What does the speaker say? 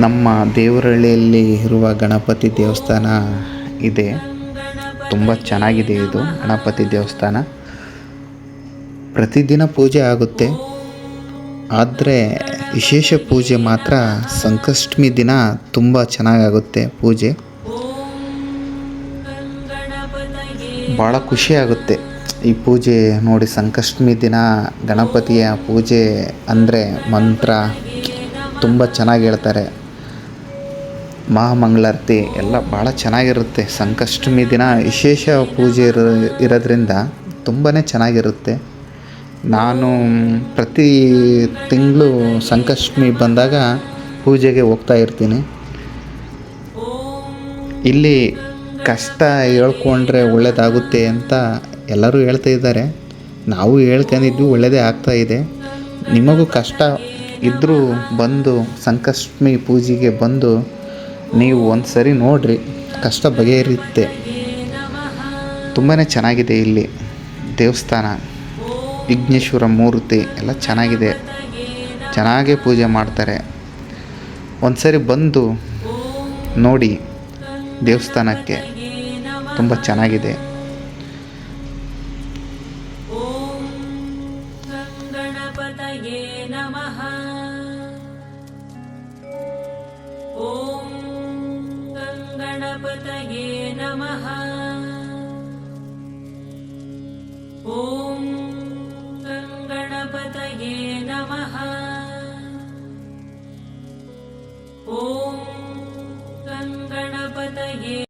ನಮ್ಮ ದೇವರಹಳ್ಳಿಯಲ್ಲಿ ಇರುವ ಗಣಪತಿ ದೇವಸ್ಥಾನ ಇದೆ. ತುಂಬ ಚೆನ್ನಾಗಿದೆ ಇದು ಗಣಪತಿ ದೇವಸ್ಥಾನ. ಪ್ರತಿದಿನ ಪೂಜೆ ಆಗುತ್ತೆ. ಆದರೆ ವಿಶೇಷ ಪೂಜೆ ಮಾತ್ರ ಸಂಕಷ್ಟಮಿ ದಿನ ತುಂಬ ಚೆನ್ನಾಗಾಗುತ್ತೆ ಪೂಜೆ. ಭಾಳ ಖುಷಿಯಾಗುತ್ತೆ ಈ ಪೂಜೆ ನೋಡಿ. ಸಂಕಷ್ಟಮಿ ದಿನ ಗಣಪತಿಯ ಪೂಜೆ ಅಂದರೆ ಮಂತ್ರ ತುಂಬ ಚೆನ್ನಾಗಿ ಹೇಳ್ತಾರೆ. ಮಹಾಮಂಗಳಾರತಿ ಎಲ್ಲ ಭಾಳ ಚೆನ್ನಾಗಿರುತ್ತೆ. ಸಂಕಷ್ಟಮಿ ದಿನ ವಿಶೇಷ ಪೂಜೆ ಇರೋದ್ರಿಂದ ತುಂಬಾ ಚೆನ್ನಾಗಿರುತ್ತೆ. ನಾನು ಪ್ರತಿ ತಿಂಗಳು ಸಂಕಷ್ಟಮಿ ಬಂದಾಗ ಪೂಜೆಗೆ ಹೋಗ್ತಾ ಇರ್ತೀನಿ. ಇಲ್ಲಿ ಕಷ್ಟ ಹೇಳ್ಕೊಂಡ್ರೆ ಒಳ್ಳೆಯದಾಗುತ್ತೆ ಅಂತ ಎಲ್ಲರೂ ಹೇಳ್ತಾ ಇದ್ದಾರೆ. ನಾವು ಹೇಳ್ಕೊಂಡಿದ್ವಿ, ಒಳ್ಳೆಯದೇ ಆಗ್ತಾಯಿದೆ. ನಿಮಗೂ ಕಷ್ಟ ಇದ್ದರೂ ಬಂದು ಸಂಕಷ್ಟಮಿ ಪೂಜೆಗೆ ಬಂದು ನೀವು ಒಂದು ಸರಿ ನೋಡಿರಿ, ಕಷ್ಟ ಬಗೆಹರಿಯುತ್ತೆ. ತುಂಬಾ ಚೆನ್ನಾಗಿದೆ ಇಲ್ಲಿ ದೇವಸ್ಥಾನ. ವಿಘ್ನೇಶ್ವರ ಮೂರ್ತಿ ಎಲ್ಲ ಚೆನ್ನಾಗಿದೆ, ಚೆನ್ನಾಗೇ ಪೂಜೆ ಮಾಡ್ತಾರೆ. ಒಂದು ಸರಿ ಬಂದು ನೋಡಿ ದೇವಸ್ಥಾನಕ್ಕೆ, ತುಂಬ ಚೆನ್ನಾಗಿದೆ. ಓಂ ಗಣಪತಯೇ ನಮಃ. ಓಂ ಗಣಪತಯೇ ನಮಃ. ಓಂ ಗಣಪತಯೇ